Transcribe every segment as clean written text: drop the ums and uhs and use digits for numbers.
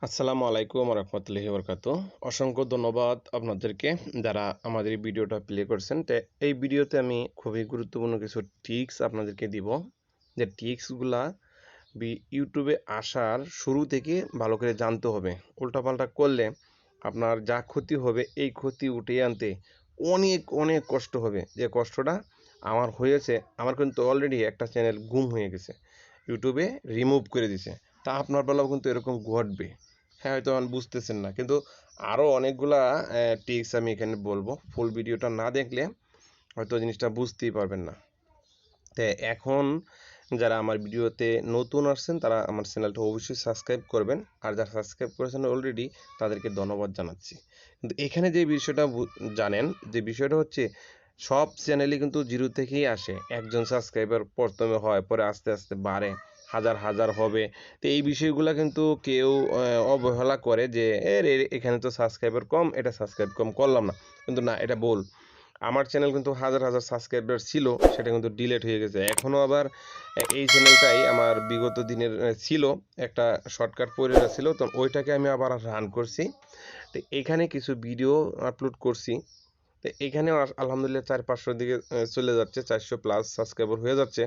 আসসালামু আলাইকুম রহমতুল্লাহি বরকাতুহ। অসংখ্য ধন্যবাদ আপনাদেরকে যারা আমাদের এই ভিডিওটা প্লে করছেন। তো এই ভিডিওতে আমি খুবই গুরুত্বপূর্ণ কিছু টিপস আপনাদেরকে দিব, যে টিপসগুলা ইউটিউবে আসার শুরু থেকে ভালো করে জানতে হবে। উল্টাপাল্টা করলে আপনার যা ক্ষতি হবে এই ক্ষতি উঠিয়ে আনতে অনেক অনেক কষ্ট হবে। যে কষ্টটা আমার হয়েছে, আমার কিন্তু অলরেডি একটা চ্যানেল গুম হয়ে গেছে, ইউটিউবে রিমুভ করে দিছে। তা আপনার বেলাও কিন্তু এরকম ঘটবে। হ্যাঁ, হয়তো এখন বুঝতেছেন না, কিন্তু আরও অনেকগুলা টিপস আমি এখানে বলবো। ফুল ভিডিওটা না দেখলে হয়তো জিনিসটা বুঝতেই পারবেন না। তো এখন যারা আমার ভিডিওতে নতুন আসছেন তারা আমার চ্যানেলটা অবশ্যই সাবস্ক্রাইব করবেন, আর যারা সাবস্ক্রাইব করেছেন অলরেডি তাদেরকে ধন্যবাদ জানাচ্ছি। কিন্তু এখানে যে বিষয়টা জানেন, যে বিষয়টা হচ্ছে সব চ্যানেলই কিন্তু জিরো থেকেই আসে। একজন সাবস্ক্রাইবার প্রথমে হয়, পরে আস্তে আস্তে বাড়ে, হাজার হাজার হবে। তো এই বিষয়গুলো কিন্তু কেউ অবহেলা করে যে এখানে তো সাবস্ক্রাইবার কম, এটা সাবস্ক্রাইব কম করলাম না। কিন্তু না, এটা ভুল। আমার চ্যানেল কিন্তু হাজার হাজার সাবস্ক্রাইবার ছিল, সেটা কিন্তু ডিলেট হয়ে গেছে। এখনও আবার এই চ্যানেলটাই আমার বিগত দিনের ছিল, একটা শর্টকাট পড়ে ছিল, তো ওইটাকে আমি আবার রান করছি। তো এখানে কিছু ভিডিও আপলোড করছি। তো এখানে আলহামদুলিল্লাহ 400-500 দিকে চলে যাচ্ছে, 400 প্লাস সাবস্ক্রাইবার হয়ে যাচ্ছে।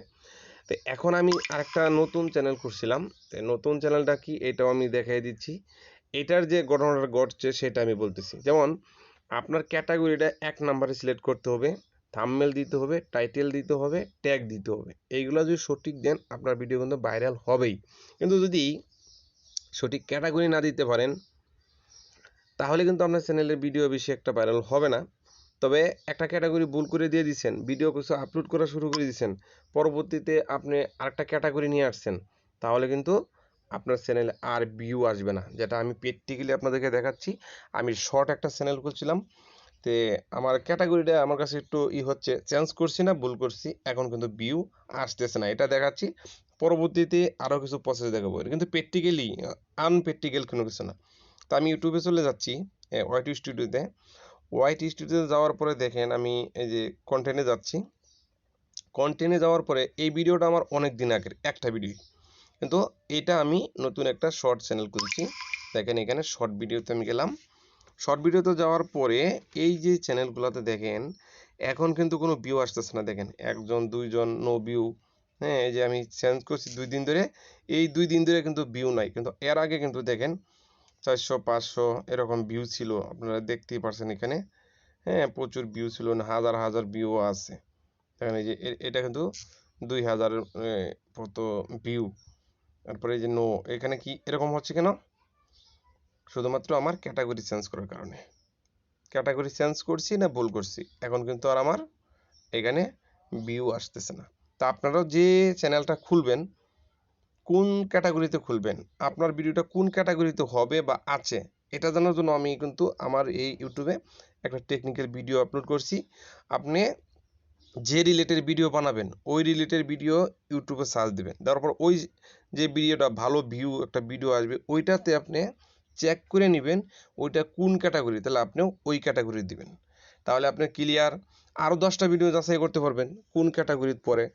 তো এখন আমি আরেকটা নতুন চ্যানেল করছিলাম। তো নতুন চ্যানেলটা কি এটাও আমি দেখাই দিচ্ছি। এটার যে ঘটনাটা ঘটছে সেটা আমি বলতেছি। যেমন আপনার ক্যাটাগরিটা 1 নাম্বারে সিলেক্ট করতে হবে, থাম্বনেল দিতে হবে, টাইটেল দিতে হবে, ট্যাগ দিতে হবে। এইগুলো যদি সঠিক দেন আপনার ভিডিও কিন্তু ভাইরাল হবেই। কিন্তু যদি সঠিক ক্যাটাগরি না দিতে পারেন তাহলে কিন্তু আপনার চ্যানেলের ভিডিও বেশি একটা ভাইরাল হবে না। তবে একটা ক্যাটাগরি ভুল করে দিয়ে দিচ্ছেন, ভিডিও কিছু আপলোড করা শুরু করে দিচ্ছেন, পরবর্তীতে আপনি আরেকটা ক্যাটাগরি নিয়ে আসছেন, তাহলে কিন্তু আপনার চ্যানেলে আর ভিউ আসবে না। যেটা আমি প্র্যাকটিক্যালি আপনাদেরকে দেখাচ্ছি। আমি শর্ট একটা চ্যানেল করছিলাম, তে আমার ক্যাটাগরিটা আমার কাছে একটু হচ্ছে, চেঞ্জ করছি না ভুল করছি, এখন কিন্তু ভিউ আসতেছে না, এটা দেখাচ্ছি। পরবর্তীতে আরও কিছু প্রসেস দেখাবো, এটা কিন্তু প্র্যাকটিক্যালি আনপ্র্যাকটিক্যাল কোনো কিছু না। তো আমি ইউটিউবে চলে যাচ্ছি, ওয়াইটি স্টুডিওতে। ওয়াইটি স্টুডিওতে যাওয়ার পরে দেখেন আমি এই যে কন্টেন্টে যাচ্ছি। কন্টেন্টে যাওয়ার পরে এই ভিডিওটা আমার অনেক দিন আগের একটা ভিডিও, কিন্তু এটা আমি নতুন একটা শর্ট চ্যানেল খুলছি। দেখেন এখানে শর্ট ভিডিওতে আমি গেলাম। শর্ট ভিডিওতে যাওয়ার পরে এই যে চ্যানেলগুলোতে দেখেন এখন কিন্তু কোনো ভিউ আসতেছে না। দেখেন 1 জন 2 জন নো ভিউ। হ্যাঁ, এই যে আমি চেঞ্জ করছি 2 দিন ধরে, এই 2 দিন ধরে কিন্তু ভিউ নাই। কিন্তু এর আগে কিন্তু দেখেন 400-500 এরকম ভিউ ছিল, আপনারা দেখতেই পারছেন এখানে। হ্যাঁ, প্রচুর ভিউ ছিল, হাজার হাজার ভিউ আছে। দেখেন এই যে এটা কিন্তু 2000 কত ভিউ। তারপরে এই যে নো, এখানে কি এরকম হচ্ছে কেন? শুধুমাত্র আমার ক্যাটাগরি চেঞ্জ করার কারণে। ক্যাটাগরি চেঞ্জ করছি না ভুল করছি, এখন কিন্তু আর আমার এখানে ভিউ আসতেছে না। তা আপনারাও যে চ্যানেলটা খুলবেন কোন ক্যাটাগরিতে খুলবেন, আপনার ভিডিওটা কোন ক্যাটাগরিতে হবে বা আছে, এটা জানার জন্য আমি কিন্তু আমার এই ইউটিউবে একটা টেকনিক্যাল ভিডিও আপলোড করছি। আপনি যে রিলেটেড ভিডিও বানাবেন ওই রিলেটেড ভিডিও ইউটিউবে সার্চ দেবেন, তারপর ওই যে ভিডিওটা ভালো ভিউ একটা ভিডিও আসবে ওইটাতে আপনি চেক করে নেবেন ওইটা কোন ক্যাটাগরি, তাহলে আপনিও ওই ক্যাটাগরি দিবেন। তাহলে আপনি ক্লিয়ার আরও 10টা ভিডিও যাচাই করতে পারবেন কোন ক্যাটাগরিতে পড়ে।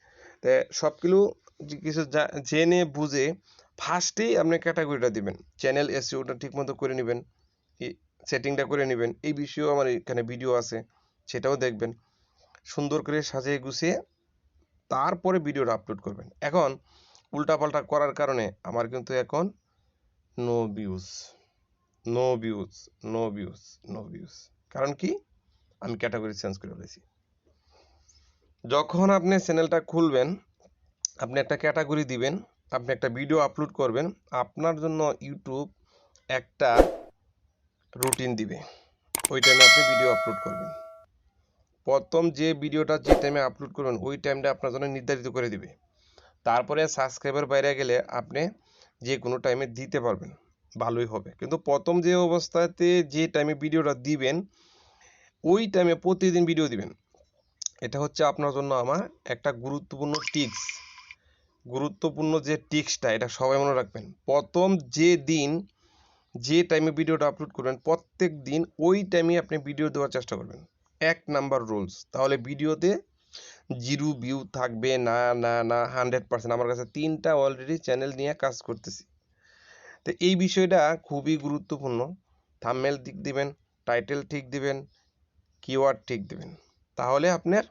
তো সবগুলো কিছু জেনে বুঝে ফার্স্টেই আপনি ক্যাটাগরিটা দিবেন, চ্যানেল এসইওটা ঠিকমতো করে নেবেন, সেটিংটা করে নেবেন। এই বিষয়েও আমার এখানে ভিডিও আছে, সেটাও দেখবেন। সুন্দর করে সাজিয়ে গুছিয়ে তারপরে ভিডিওটা আপলোড করবেন। এখন উল্টাপাল্টা করার কারণে আমার কিন্তু এখন no views, no views, no views, no views. কারণ কি? আমি ক্যাটাগরি চেঞ্জ করে ফেলেছি। যখন আপনি চ্যানেলটা খুলবেন আপনি একটা ক্যাটাগরি দিবেন, আপনি একটা ভিডিও আপলোড করবেন, আপনার জন্য ইউটিউব একটা রুটিন দিবে, ওই টাইমে আপনি ভিডিও আপলোড করবেন। প্রথম যে ভিডিওটা যে টাইমে আপলোড করবেন ওই টাইমটা আপনার জন্য নির্ধারিত করে দিবে। তারপরে সাবস্ক্রাইবার বাইরে গেলে আপনি যে কোনো টাইমে দিতে পারবেন, ভালোই হবে। কিন্তু প্রথম যে অবস্থাতে যে টাইমে ভিডিওটা দিবেন ওই টাইমে প্রতিদিন ভিডিও দিবেন। এটা হচ্ছে আপনার জন্য আমার একটা গুরুত্বপূর্ণ টিপস। গুরুত্বপূর্ণ যে টিপসটা এটা সবাই মনে রাখবেন। প্রথম যে দিন যে টাইমে ভিডিওটা আপলোড করবেন প্রত্যেক দিন ওই টাইমে আপনি ভিডিও দেওয়ার চেষ্টা করবেন। 1 নাম্বার রুলস, তাহলে ভিডিওতে জিরো ভিউ থাকবে না, না, না, 100%। আমার কাছে 3টা অলরেডি চ্যানেল নিয়ে কাজ করতেছি। তো এই বিষয়টা খুবই গুরুত্বপূর্ণ। থাম্বনেল ঠিক দিবেন, টাইটেল ঠিক দিবেন, কিওয়ার্ড ঠিক দিবেন, তাহলে আপনার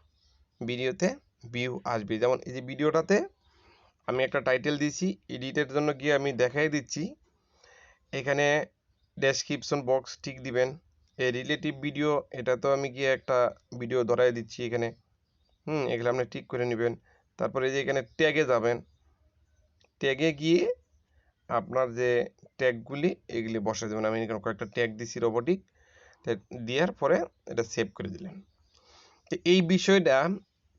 ভিডিওতে ভিউ আসবে। যেমন এই যে ভিডিওটাতে আমি একটা টাইটেল দিয়েছি, এডিটের জন্য গিয়ে আমি দেখাই দিচ্ছি। এখানে ডেসক্রিপশন বক্স ঠিক দিবেন। এই রিলেটিভ ভিডিও, এটা তো আমি গিয়ে একটা ভিডিও ধরাই দিচ্ছি এখানে। এগুলো আপনি ঠিক করে নেবেন। তারপরে এই যে এখানে ট্যাগে যাবেন, ট্যাগে গিয়ে আপনার যে ট্যাগগুলি এগুলি বসাই দেবেন। আমি এখানে কয়েকটা ট্যাগ দিছি রোবোটিক, দেওয়ার পরে এটা সেভ করে দিলেন। তো এই বিষয়টা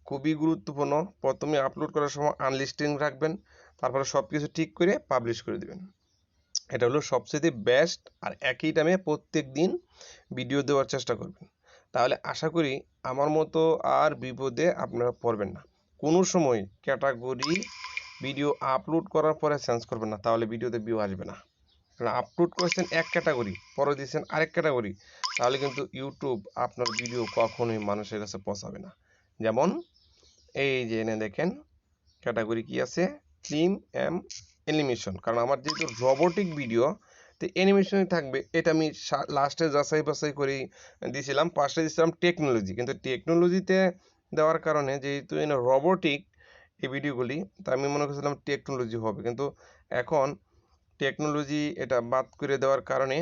খুবই গুরুত্বপূর্ণ। প্রথমে আপলোড করার সময় আনলিস্টিং রাখবেন, তারপরে সব কিছু ঠিক করে পাবলিশ করে দিবেন। এটা হলো সবচেয়ে বেস্ট। আর একই টাইমে প্রত্যেক দিন ভিডিও দেওয়ার চেষ্টা করবেন, তাহলে আশা করি আমার মতো আর বিপদে আপনারা পড়বেন না। কোনো সময় ক্যাটাগরি ভিডিও আপলোড করার পরে চেঞ্জ করবেন না, তাহলে ভিডিওতে ভিউ আসবে না। কারণ আপলোড করেছেন এক ক্যাটাগরি, পরে দিয়েছেন আরেক ক্যাটাগরি, তাহলে কিন্তু ইউটিউব আপনার ভিডিও কখনোই মানুষের কাছে পৌঁছাবে না। যেমন এই যে এনে দেখেন ক্যাটাগরি কি আছে, ফিল্ম অ্যান্ড অ্যানিমেশন। কারণ আমার যেহেতু রোবোটিক ভিডিও, তো অ্যানিমেশনই থাকবে। এটা আমি লাস্টে যাচাই বাছাই করে দিয়েছিলাম, ফার্স্টে দিয়েছিলাম টেকনোলজি, কিন্তু টেকনোলজিতে দেওয়ার কারণে যেহেতু এনে রোবোটিক এই ভিডিওগুলি, তা আমি মনে করছিলাম টেকনোলজি হবে, কিন্তু এখন টেকনোলজি এটা বাদ করে দেওয়ার কারণে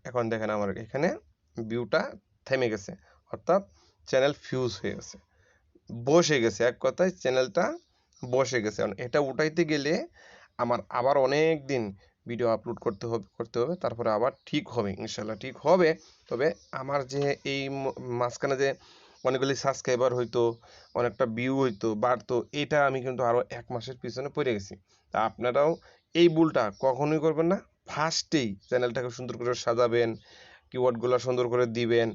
এখন দেখেন আমার এখানে ভিউটা থেমে গেছে, অর্থাৎ চ্যানেল ফিউজ হয়ে গেছে, বসে গেছে। এক কথায় চ্যানেলটা বসে গেছে। কারণ এটা উঠাইতে গেলে আমার আবার অনেক দিন ভিডিও আপলোড করতে হবে, তারপরে আবার ঠিক হবে, ইনশাল্লাহ ঠিক হবে। তবে আমার যে এই মাঝখানে যে অনেকগুলি সাবস্ক্রাইবার হইতো, অনেকটা ভিউ হইতো, বাড়তো, এটা আমি কিন্তু আরও 1 মাসের পিছনে পড়ে গেছি। তা আপনারাও এই ভুলটা কখনোই করবেন না। ফার্স্টেই চ্যানেলটাকে সুন্দর করে সাজাবেন, কিওয়ার্ডগুলো সুন্দর করে দিবেন।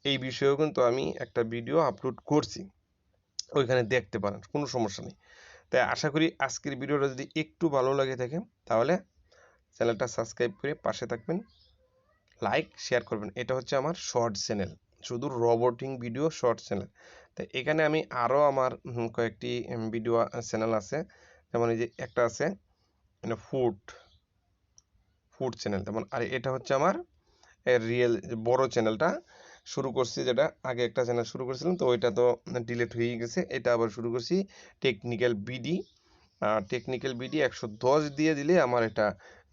এই বিষয়েও কিন্তু আমি একটা ভিডিও আপলোড করছি, ওইখানে দেখতে পারেন, কোনো সমস্যা নেই। তাই আশা করি আজকের ভিডিওটা যদি একটু ভালো লাগে থাকে, তাহলে চ্যানেলটা সাবস্ক্রাইব করে পাশে থাকবেন, লাইক শেয়ার করবেন। এটা হচ্ছে আমার শর্ট চ্যানেল, শুধু রোবোটিং ভিডিও শর্ট চ্যানেল। তো এখানে আমি আরও আমার কয়েকটি ভিডিও চ্যানেল আছে। যেমন এই যে একটা আছে মানে ফুড চ্যানেল, যেমন আর এটা হচ্ছে আমার রিয়েল বড় চ্যানেলটা শুরু করছি, যেটা আগে একটা চ্যানেল শুরু করেছিলাম, তো ওইটা তো ডিলিট হয়ে গেছে। এটা আবার শুরু করছি টেকনিক্যাল বিডি। টেকনিক্যাল বিডি 110 দিয়ে দিলে আমার এটা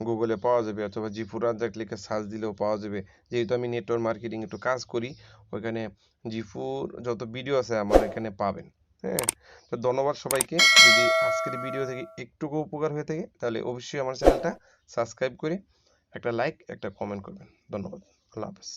গুগলে পাওয়া যাবে, অথবা জিফুর রাজ্জাক লিখে সার্চ দিলেও পাওয়া যাবে। যেহেতু আমি নেটওয়ার্ক মার্কেটিং একটু কাজ করি, ওইখানে জিফুর যত ভিডিও আছে আমার এখানে পাবেন। হ্যাঁ, তো ধন্যবাদ সবাইকে। যদি আজকের ভিডিও থেকে একটুকু উপকার হয়ে থাকে, তাহলে অবশ্যই আমার চ্যানেলটা সাবস্ক্রাইব করে একটা লাইক একটা কমেন্ট করবেন। ধন্যবাদ। আল্লাহ হাফেজ।